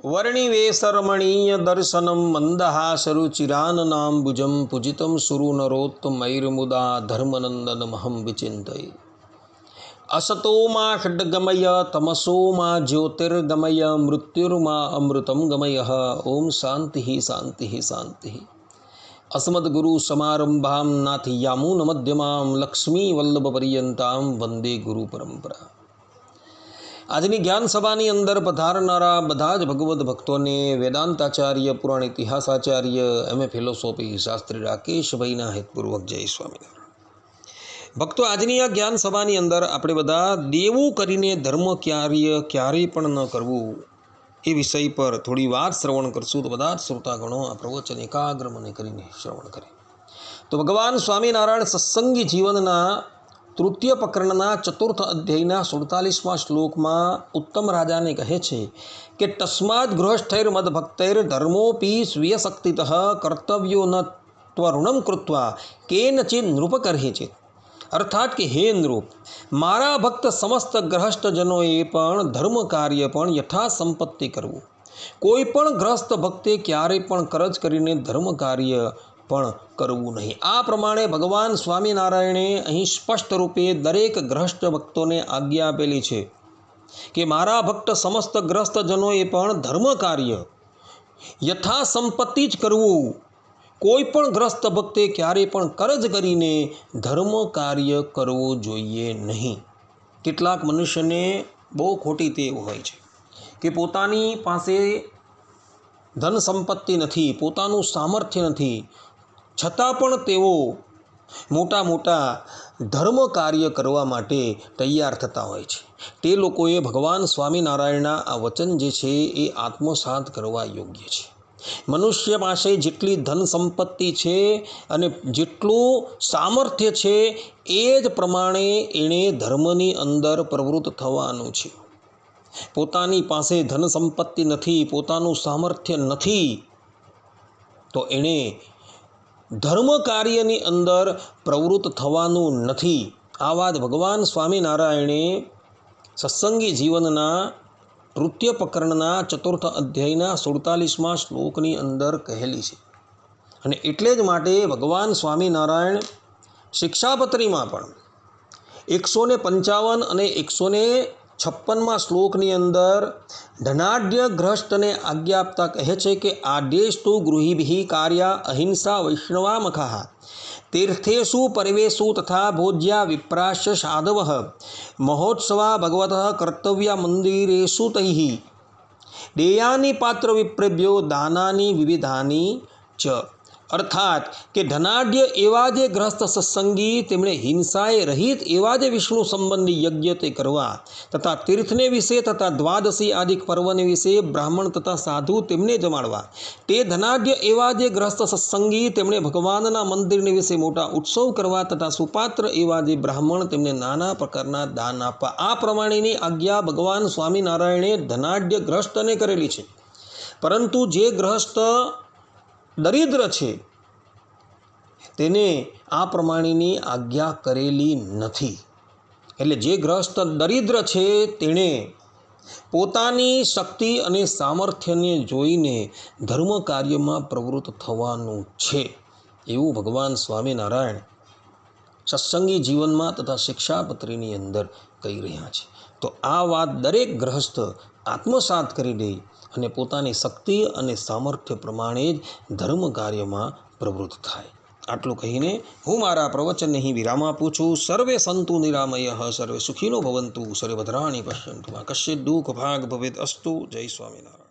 वर्णिवेशरमणीय दर्शनं मन्दहासरुचिराननाम्बुजं पूजितं सुरनरोत्तमैर्मुदा धर्मनन्दनमहं विचिन्तये। असतो मा खड्गमय तमसो मा ज्योतिर्गमय मृत्युर्मा अमृतं गमय। ओम शांति शांति शांति। अस्मद्गुरु समारंभां नाथयामुनमध्यमां लक्ष्मीवल्लभपर्यन्तां वंदे गुरु परंपरा। આજની જ્ઞાન સભાની અંદર પધારનારા બધા જ ભગવદ્ ભક્તોને વેદાંતાચાર્ય, પુરાણ ઇતિહાસાચાર્ય, એમએ ફિલોસોફી શાસ્ત્રી રાકેશભાઈના હેતપૂર્વક જય સ્વામિનારાયણ। ભક્તો, આજની આ જ્ઞાન સભાની અંદર આપણે બધા દેવું કરીને ધર્મ ક્યારેય પણ ન કરવું એ વિષય પર થોડી વાર શ્રવણ કરશું। તો બધા જ શ્રોતાગણો આ પ્રવચન એકાગ્ર મને કરીને શ્રવણ કરે। તો ભગવાન સ્વામિનારાયણ સત્સંગી જીવનના તૃતીય પ્રકરણના ચતુર્થ અધ્યાયના 47મા શ્લોકમાં ઉત્તમ રાજાને કહે છે કે તસ્માદ ગૃહસ્થૈર્મદભક્તૈર ધર્મોપી સ્વીયશક્તિતઃ કર્તવ્યો ન ત્વરુણમ કૃત્વા કેનચિદ નૃપકર્હિચિત। અર્થાત કે હે નૃપ, મારા ભક્ત સમસ્ત ગ્રહસ્થજનોએ પણ ધર્મ કાર્ય પણ યથા સંપત્તિ કરવું। કોઈ પણ ગ્રસ્ત ભક્તે ક્યારેય પણ કરજ કરીને ધર્મ કાર્ય પણ કરવું નહીં। આ પ્રમાણે ભગવાન સ્વામિનારાયણે અહીં સ્પષ્ટ રૂપે દરેક ગ્રસ્ત ભક્તોને આજ્ઞા આપેલી છે કે મારા ભક્ત સમસ્ત ગ્રસ્તજનોએ પણ ધર્મ કાર્ય યથા સંપત્તિ જ કરવું। કોઈ પણ ગ્રસ્ત ભક્તે ક્યારેય પણ કરજ કરીને ધર્મ કાર્ય કરવું જોઈએ નહીં। કેટલાક મનુષ્યને બહુ ખોટી ટેવ હોય છે કે પોતાની પાસે ધન સંપત્તિ નથી, પોતાનું સામર્થ્ય નથી, છતાં પણ તેઓ મોટા મોટા ધર્મ કાર્ય કરવા માટે તૈયાર થતા હોય છે। તે લોકોએ ભગવાન સ્વામિનારાયણના આ વચન જે છે એ આત્મસાત કરવા યોગ્ય છે। મનુષ્ય પાસે જેટલી ધન સંપત્તિ છે અને જેટલું સામર્થ્ય છે એ જ પ્રમાણે એણે ધર્મની અંદર પ્રવૃત્ત થવાનું છે। પોતાની પાસે ધન સંપત્તિ નથી, પોતાનું સામર્થ્ય નથી, તો એણે ધર્મ કાર્યની અંદર પ્રવૃત્ત થવાનું નથી। આ વાત ભગવાન સ્વામિનારાયણે સત્સંગી જીવનના તૃતીય પ્રકરણના ચતુર્થ અધ્યાયના 47મા શ્લોકની અંદર કહેલી છે। અને એટલે જ માટે ભગવાન સ્વામિનારાયણ શિક્ષાપત્રીમાં પણ 155 અને 156મા શ્લોકની અંદર ધનાઢ્ય ગ્રસ્તને આજ્ઞા આપતા કહે છે કે આદેશતુ ગૃહીભિ કાર્યા અહિંસા વૈષ્ણવામખાઃ તીર્થેષુ પરિવેશુ તથા ભોજ્યા વિપ્રાશ્ય સાધવઃ મહોત્સવા ભગવતઃ કર્તવ્યા મંદિરેષુ તૈઃ દેયાની પાત્ર વિપ્રેભ્યો દાનાની વિવિધાની ચ। અર્થાત કે ધનાઢ્ય એવા જે ગ્રસ્ત સત્સંગી તેમણે હિંસાએ રહિત એવા જે વિષ્ણુ સંબંધી યજ્ઞ તે કરવા, તથા તીર્થને વિશે તથા દ્વાદશી આદિક પર્વને વિશે બ્રાહ્મણ તથા સાધુ તેમને જમાડવા। તે ધનાઢ્ય એવા જે ગ્રસ્ત સત્સંગી તેમણે ભગવાનના મંદિરને વિશે મોટા ઉત્સવ કરવા તથા સુપાત્ર એવા જે બ્રાહ્મણ તેમને નાના પ્રકારના દાન આપવા। આ પ્રમાણેની આજ્ઞા ભગવાન સ્વામિનારાયણે ધનાઢ્ય ગ્રસ્તને કરેલી છે। પરંતુ જે ગ્રસ્ત દરિદ્ર છે તેને આ પ્રમાણેની આજ્ઞા કરેલી નથી। એટલે જે ગ્રસ્ત દરિદ્ર છે તેણે પોતાની શક્તિ અને સામર્થ્યને જોઈને ધર્મ કાર્યમાં પ્રવૃત્ત થવાનું છે એવું ભગવાન સ્વામિનારાયણ સત્સંગી જીવનમાં તથા શિક્ષાપત્રીની અંદર કહી રહ્યા છે। તો આ વાત દરેક ગ્રહસ્થ આત્મસાત કરી દે અને પોતાની શક્તિ અને સામર્થ્ય પ્રમાણે જ ધર્મ કાર્યમાં પ્રવૃત્ત થાય। આટલું કહીને હું મારા પ્રવચનને અહીં વિરામ આપું છું। સર્વે સંતુ નિરામયઃ, સર્વે સુખીનો ભવંતુ, સર્વે ભદ્રાણિ પશ્યન્તુ, મા કશ્ચિદ દુઃખ ભાગ ભવેદ અસ્તુ। જય સ્વામિનારાયણ।